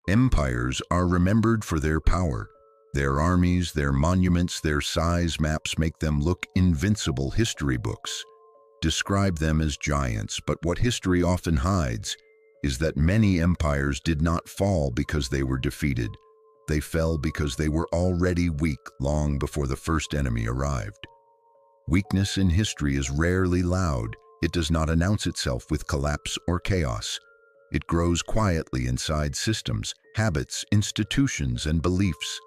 Empires are remembered for their power. Their armies, their monuments, their size maps make them look invincible. History books describe them as giants, but what history often hides is that many empires did not fall because they were defeated. They fell because they were already weak long before the first enemy arrived. Weakness in history is rarely loud. It does not announce itself with collapse or chaos. It grows quietly inside systems, habits, institutions, and beliefs.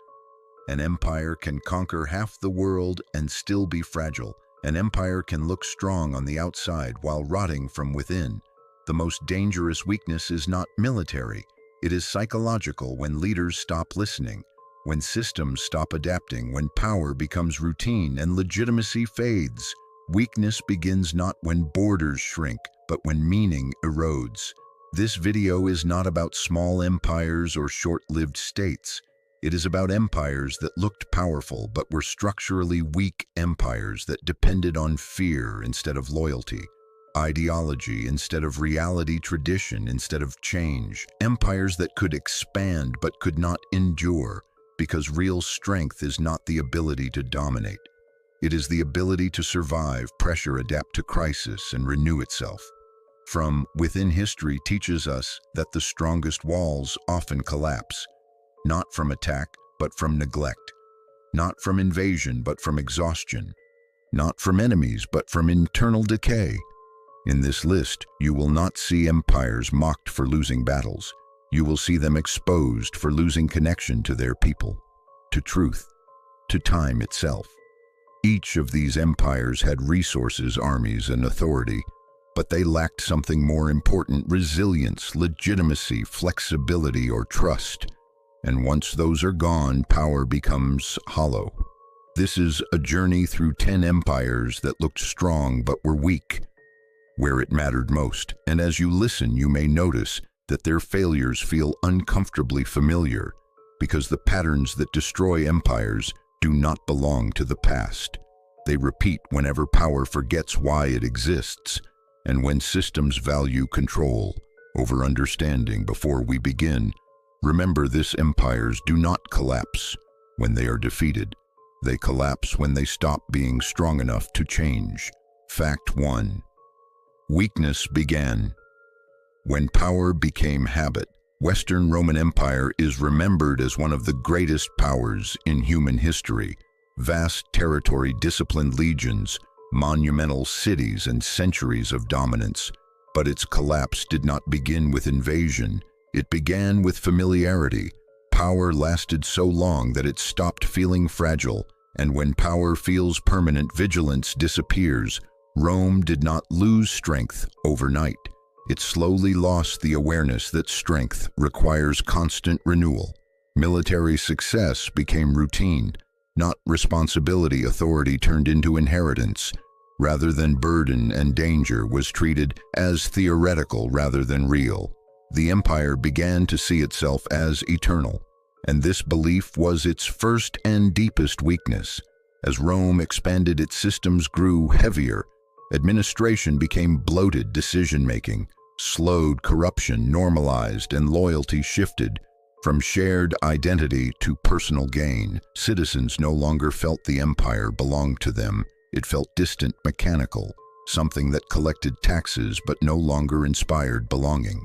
An empire can conquer half the world and still be fragile. An empire can look strong on the outside while rotting from within. The most dangerous weakness is not military. It is psychological. When leaders stop listening, when systems stop adapting, when power becomes routine and legitimacy fades. Weakness begins not when borders shrink, but when meaning erodes. This video is not about small empires or short-lived states. It is about empires that looked powerful but were structurally weak, empires that depended on fear instead of loyalty, ideology instead of reality, tradition instead of change, empires that could expand but could not endure, because real strength is not the ability to dominate. It is the ability to survive pressure, adapt to crisis, and renew itself. From within, history teaches us that the strongest walls often collapse, not from attack, but from neglect, not from invasion, but from exhaustion, not from enemies, but from internal decay. In this list, you will not see empires mocked for losing battles. You will see them exposed for losing connection to their people, to truth, to time itself. Each of these empires had resources, armies, and authority, but they lacked something more important: resilience, legitimacy, flexibility, or trust. And once those are gone, power becomes hollow. This is a journey through 10 empires that looked strong but were weak where it mattered most. And as you listen, you may notice that their failures feel uncomfortably familiar, because the patterns that destroy empires do not belong to the past. They repeat whenever power forgets why it exists, and when systems value control over understanding. Before we begin, remember this: empires do not collapse when they are defeated. They collapse when they stop being strong enough to change. Fact 1. Weakness began when power became habit. Western Roman Empire is remembered as one of the greatest powers in human history. Vast territory, disciplined legions, monumental cities, and centuries of dominance. But its collapse did not begin with invasion. It began with familiarity. Power lasted so long that it stopped feeling fragile, and when power feels permanent, vigilance disappears. Rome did not lose strength overnight. It slowly lost the awareness that strength requires constant renewal. Military success became routine, not responsibility. Authority turned into inheritance rather than burden, and danger was treated as theoretical rather than real. The empire began to see itself as eternal, and this belief was its first and deepest weakness. As Rome expanded, its systems grew heavier. Administration became bloated, decision-making slowed, corruption normalized, and loyalty shifted from shared identity to personal gain. Citizens no longer felt the empire belonged to them. It felt distant, mechanical, something that collected taxes but no longer inspired belonging.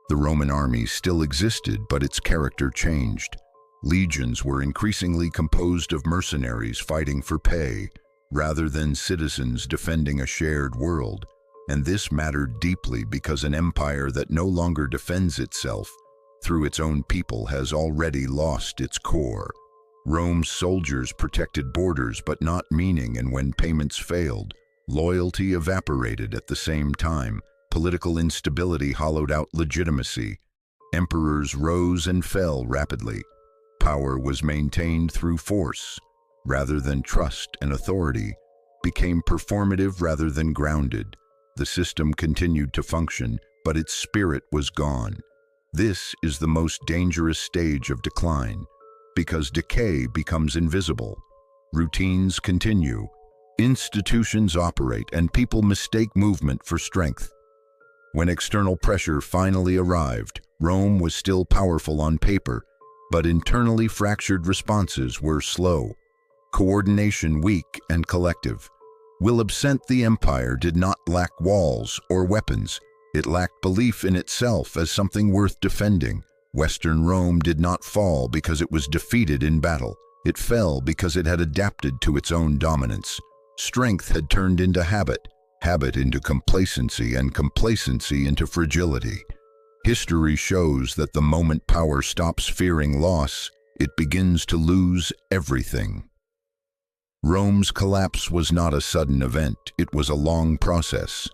The Roman army still existed, but its character changed. Legions were increasingly composed of mercenaries fighting for pay, rather than citizens defending a shared world. And this mattered deeply, because an empire that no longer defends itself through its own people has already lost its core. Rome's soldiers protected borders but not meaning, and when payments failed, loyalty evaporated. At the same time, political instability hollowed out legitimacy. Emperors rose and fell rapidly. Power was maintained through force rather than trust, and authority became performative rather than grounded. The system continued to function, but its spirit was gone. This is the most dangerous stage of decline, because decay becomes invisible. Routines continue, institutions operate, and people mistake movement for strength. When external pressure finally arrived, Rome was still powerful on paper, but internally fractured responses were slow, coordination weak and collective. Will absent, the empire did not lack walls or weapons. It lacked belief in itself as something worth defending. Western Rome did not fall because it was defeated in battle. It fell because it had adapted to its own dominance. Strength had turned into habit, habit into complacency, and complacency into fragility. History shows that the moment power stops fearing loss, it begins to lose everything. Rome's collapse was not a sudden event. It was a long process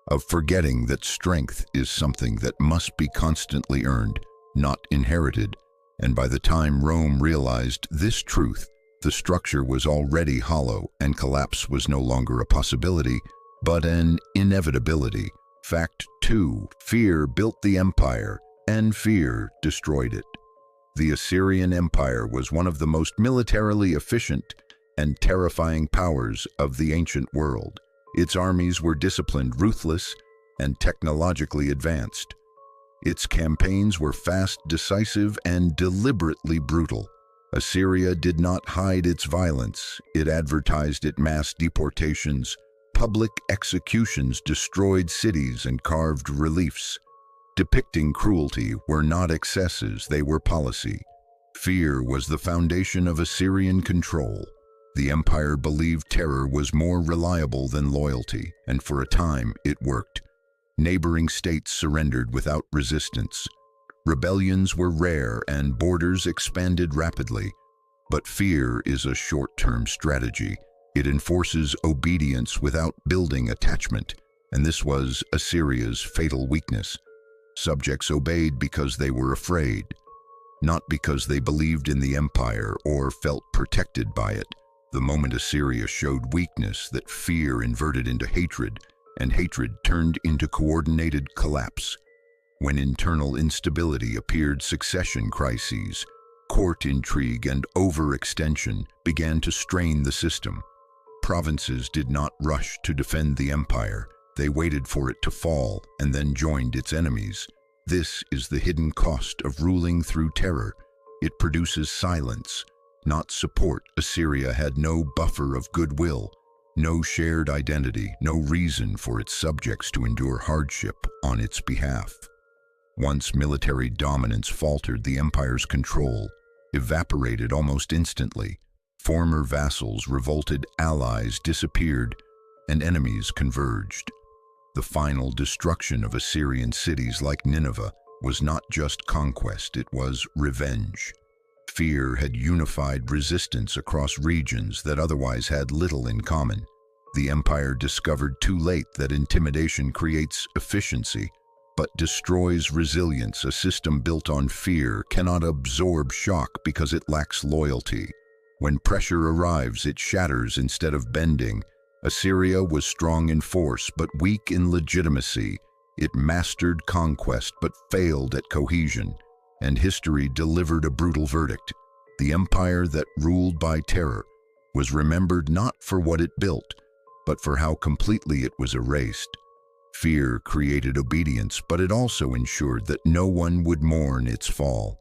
of forgetting that strength is something that must be constantly earned, not inherited. And by the time Rome realized this truth, the structure was already hollow and collapse was no longer a possibility, but an inevitability. Fact 2. Fear built the empire, and fear destroyed it. The Assyrian Empire was one of the most militarily efficient and terrifying powers of the ancient world. Its armies were disciplined, ruthless, and technologically advanced. Its campaigns were fast, decisive, and deliberately brutal. Assyria did not hide its violence. It advertised it. Mass deportations, public executions, destroyed cities, and carved reliefs depicting cruelty were not excesses, they were policy. Fear was the foundation of Assyrian control. The empire believed terror was more reliable than loyalty, and for a time it worked. Neighboring states surrendered without resistance. Rebellions were rare and borders expanded rapidly. But fear is a short-term strategy. It enforces obedience without building attachment, and this was Assyria's fatal weakness. Subjects obeyed because they were afraid, not because they believed in the empire or felt protected by it. The moment Assyria showed weakness, that fear inverted into hatred, and hatred turned into coordinated collapse. When internal instability appeared, succession crises, court intrigue, and overextension began to strain the system. Provinces did not rush to defend the empire. They waited for it to fall and then joined its enemies. This is the hidden cost of ruling through terror. It produces silence, not support. Assyria had no buffer of goodwill, no shared identity, no reason for its subjects to endure hardship on its behalf. Once military dominance faltered, the empire's control evaporated almost instantly. Former vassals revolted, allies disappeared, and enemies converged. The final destruction of Assyrian cities like Nineveh was not just conquest, it was revenge. Fear had unified resistance across regions that otherwise had little in common. The empire discovered too late that intimidation creates efficiency, but destroys resilience. A system built on fear cannot absorb shock because it lacks loyalty. When pressure arrives, it shatters instead of bending. Assyria was strong in force, but weak in legitimacy. It mastered conquest, but failed at cohesion. And history delivered a brutal verdict. The empire that ruled by terror was remembered not for what it built, but for how completely it was erased. Fear created obedience, but it also ensured that no one would mourn its fall.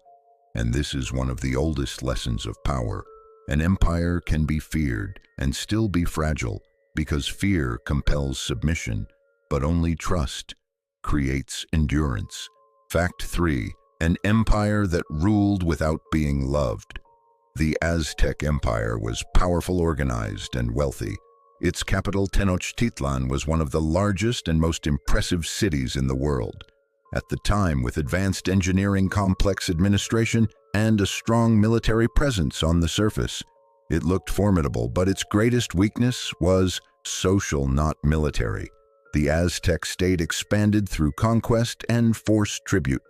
And this is one of the oldest lessons of power. An empire can be feared and still be fragile, because fear compels submission, but only trust creates endurance. Fact 3. An empire that ruled without being loved. The Aztec Empire was powerful, organized, and wealthy. Its capital, Tenochtitlan, was one of the largest and most impressive cities in the world. At the time, with advanced engineering, complex administration, and a strong military presence on the surface, it looked formidable, but its greatest weakness was social, not military. The Aztec state expanded through conquest and forced tribute.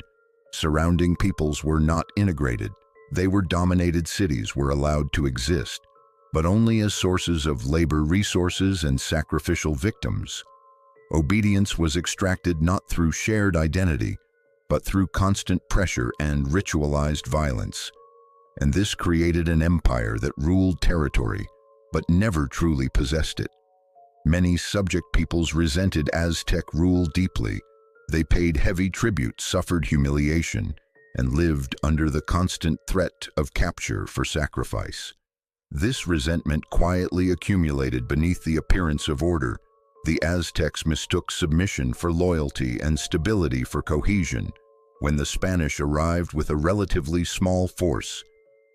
Surrounding peoples were not integrated. They were dominated. Cities were allowed to exist, but only as sources of labor resources and sacrificial victims. Obedience was extracted not through shared identity, but through constant pressure and ritualized violence. And this created an empire that ruled territory, but never truly possessed it. Many subject peoples resented Aztec rule deeply. They paid heavy tribute, suffered humiliation, and lived under the constant threat of capture for sacrifice. This resentment quietly accumulated beneath the appearance of order. The Aztecs mistook submission for loyalty and stability for cohesion. When the Spanish arrived with a relatively small force,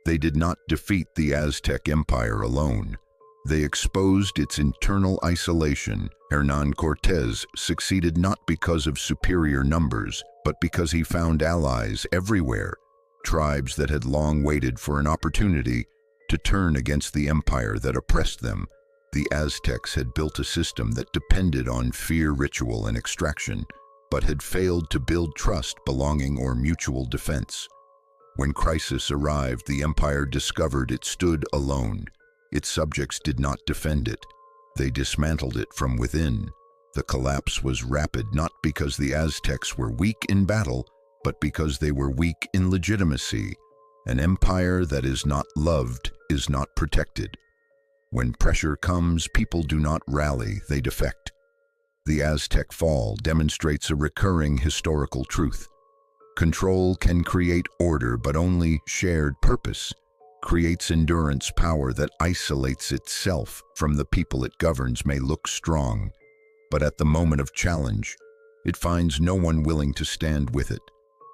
they did not defeat the Aztec Empire alone. They exposed its internal isolation. Hernán Cortés succeeded not because of superior numbers, but because he found allies everywhere, tribes that had long waited for an opportunity to turn against the empire that oppressed them. The Aztecs had built a system that depended on fear, ritual, and extraction, but had failed to build trust, belonging, or mutual defense. When crisis arrived, the empire discovered it stood alone. Its subjects did not defend it. They dismantled it from within. The collapse was rapid, not because the Aztecs were weak in battle, but because they were weak in legitimacy. An empire that is not loved is not protected. When pressure comes, people do not rally, they defect. The Aztec fall demonstrates a recurring historical truth. Control can create order, but only shared purpose creates endurance. Power that isolates itself from the people it governs may look strong, but at the moment of challenge, it finds no one willing to stand with it,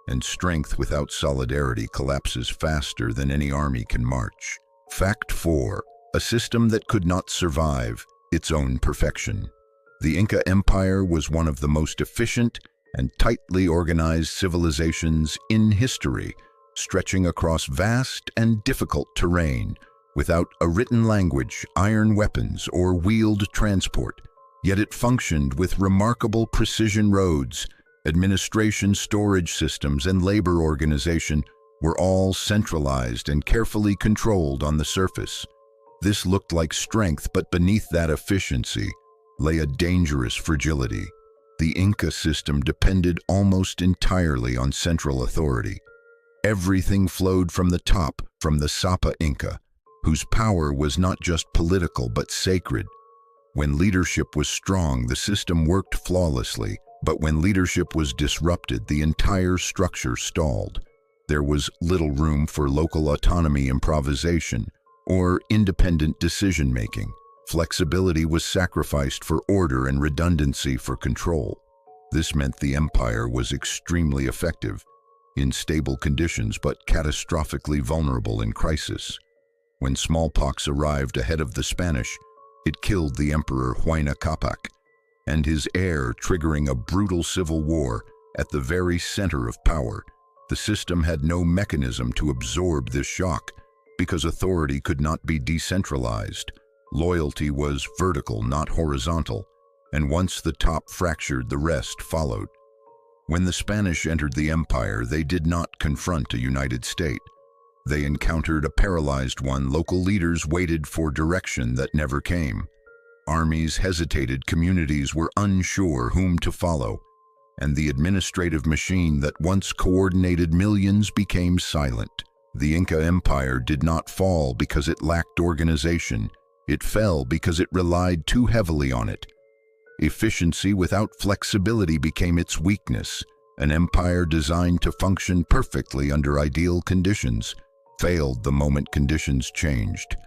and strength without solidarity collapses faster than any army can march. Fact 4. A system that could not survive its own perfection. The Inca Empire was one of the most efficient and tightly organized civilizations in history, stretching across vast and difficult terrain, without a written language, iron weapons, or wheeled transport. Yet it functioned with remarkable precision. Roads, administration, storage systems, and labor organization were all centralized and carefully controlled on the surface. This looked like strength, but beneath that efficiency lay a dangerous fragility. The Inca system depended almost entirely on central authority. Everything flowed from the top, from the Sapa Inca, whose power was not just political but sacred. When leadership was strong, the system worked flawlessly, but when leadership was disrupted, the entire structure stalled. There was little room for local autonomy, improvisation, or independent decision-making. Flexibility was sacrificed for order and redundancy for control. This meant the empire was extremely effective in stable conditions, but catastrophically vulnerable in crisis. When smallpox arrived ahead of the Spanish, it killed the emperor Huayna Capac and his heir, triggering a brutal civil war at the very center of power. The system had no mechanism to absorb this shock because authority could not be decentralized. Loyalty was vertical, not horizontal, and once the top fractured, the rest followed. When the Spanish entered the empire, they did not confront a united state. They encountered a paralyzed one. Local leaders waited for direction that never came. Armies hesitated, communities were unsure whom to follow, and the administrative machine that once coordinated millions became silent. The Inca Empire did not fall because it lacked organization. It fell because it relied too heavily on it. Efficiency without flexibility became its weakness. An empire designed to function perfectly under ideal conditions failed the moment conditions changed.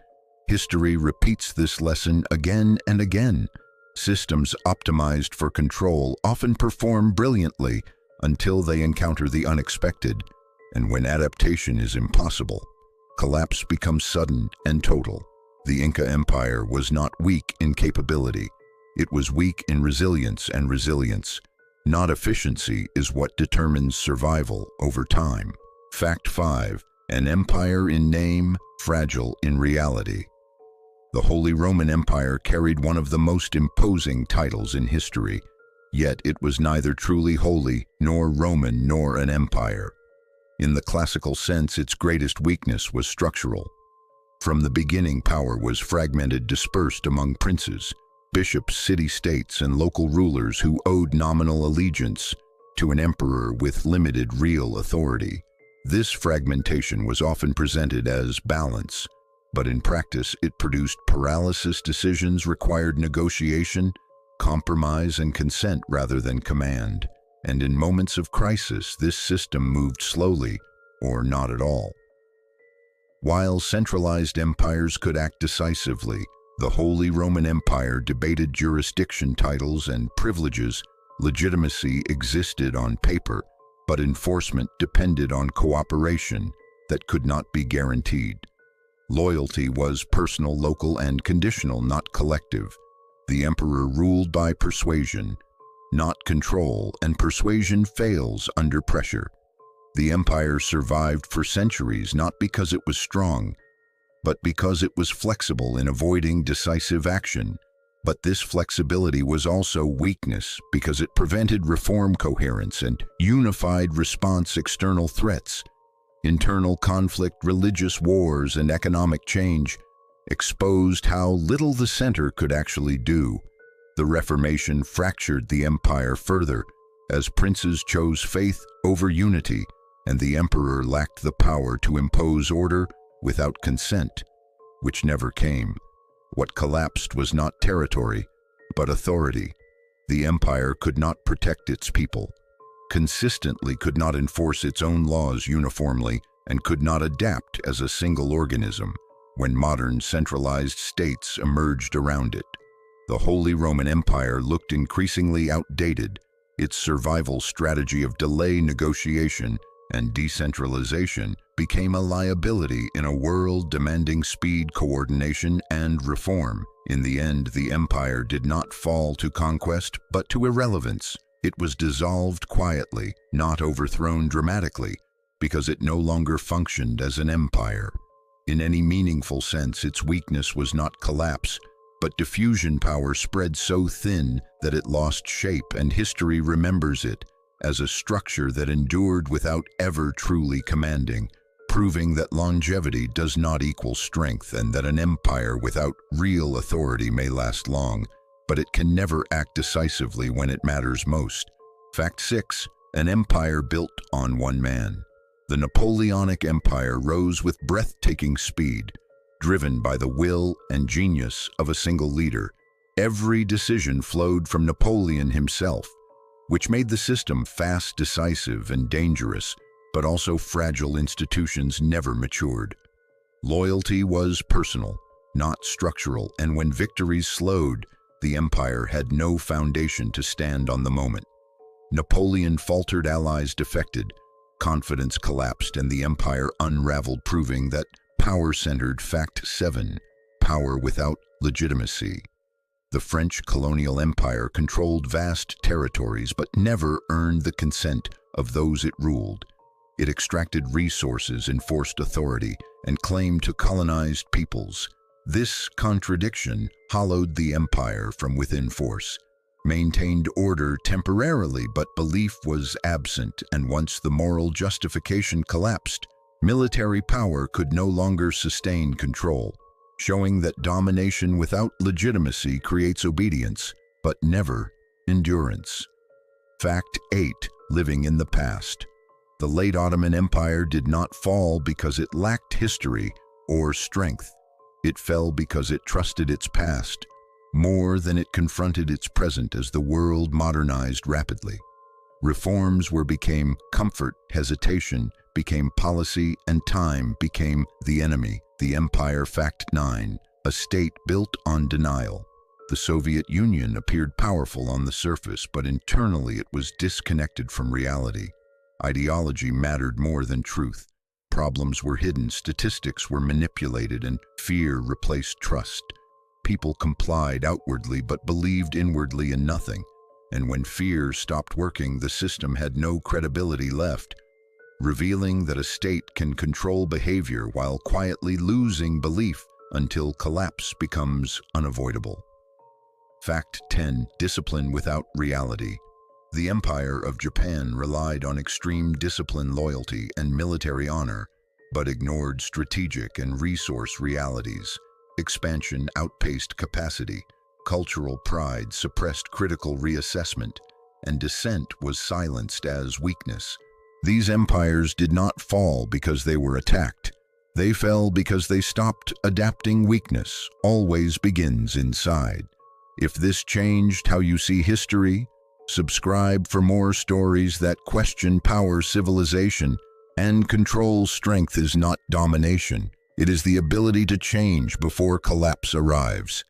History repeats this lesson again and again. Systems optimized for control often perform brilliantly until they encounter the unexpected, and when adaptation is impossible, collapse becomes sudden and total. The Inca Empire was not weak in capability. It was weak in resilience, and resilience, not efficiency, is what determines survival over time. Fact 5. An empire in name, fragile in reality. The Holy Roman Empire carried one of the most imposing titles in history, yet it was neither truly holy, nor Roman, nor an empire. In the classical sense, its greatest weakness was structural. From the beginning, power was fragmented, dispersed among princes, bishops, city-states, and local rulers who owed nominal allegiance to an emperor with limited real authority. This fragmentation was often presented as balance, but in practice it produced paralysis. Decisions required negotiation, compromise, and consent rather than command. and in moments of crisis, this system moved slowly or not at all. While centralized empires could act decisively, the Holy Roman Empire debated jurisdiction titles and privileges. Legitimacy existed on paper, but enforcement depended on cooperation that could not be guaranteed. Loyalty was personal, local, and conditional, not collective. The emperor ruled by persuasion, not control, and persuasion fails under pressure. The empire survived for centuries not because it was strong, but because it was flexible in avoiding decisive action. But this flexibility was also weakness because it prevented reform coherence and unified response to external threats. Internal conflict, religious wars, and economic change exposed how little the center could actually do. The Reformation fractured the empire further as princes chose faith over unity, and the emperor lacked the power to impose order without consent, which never came. What collapsed was not territory, but authority. The empire could not protect its people, consistently could not enforce its own laws uniformly, and could not adapt as a single organism when modern centralized states emerged around it. The Holy Roman Empire looked increasingly outdated. Its survival strategy of delay, negotiation, and decentralization became a liability in a world demanding speed, coordination, and reform. In the end, the empire did not fall to conquest, but to irrelevance. It was dissolved quietly, not overthrown dramatically, because it no longer functioned as an empire. In any meaningful sense, its weakness was not collapse, but diffusion. Power spread so thin that it lost shape, and history remembers it as a structure that endured without ever truly commanding, proving that longevity does not equal strength, and that an empire without real authority may last long, but it can never act decisively when it matters most. Fact 6. An empire built on one man. The Napoleonic Empire rose with breathtaking speed, driven by the will and genius of a single leader. Every decision flowed from Napoleon himself, which made the system fast, decisive, and dangerous, but also fragile. Institutions never matured. Loyalty was personal, not structural, and when victories slowed, the empire had no foundation to stand on the moment. Napoleon faltered, allies defected, confidence collapsed, and the empire unraveled, proving that power centered. Fact 7. Power without legitimacy. The French colonial empire controlled vast territories but never earned the consent of those it ruled. It extracted resources, enforced authority, and claimed to colonized peoples. This contradiction hollowed the empire from within. Force maintained order temporarily, but belief was absent, and once the moral justification collapsed, military power could no longer sustain control, showing that domination without legitimacy creates obedience, but never endurance. Fact 8. Living in the past. The late Ottoman Empire did not fall because it lacked history or strength. It fell because it trusted its past more than it confronted its present. As the world modernized rapidly, reforms became comfort, hesitation became policy, and time became the enemy. The empire. Fact 9. A state built on denial. The Soviet Union appeared powerful on the surface, but internally it was disconnected from reality. Ideology mattered more than truth. Problems were hidden, statistics were manipulated, and fear replaced trust. People complied outwardly but believed inwardly in nothing. And when fear stopped working, the system had no credibility left, revealing that a state can control behavior while quietly losing belief until collapse becomes unavoidable. Fact 10. Discipline without reality. The Empire of Japan relied on extreme discipline, loyalty, and military honor, but ignored strategic and resource realities. Expansion outpaced capacity, cultural pride suppressed critical reassessment, and dissent was silenced as weakness. These empires did not fall because they were attacked. They fell because they stopped adapting. Weakness always begins inside. If this changed how you see history, Subscribe for more stories that question power, civilization, and control. Strength is not domination. It is the ability to change before collapse arrives.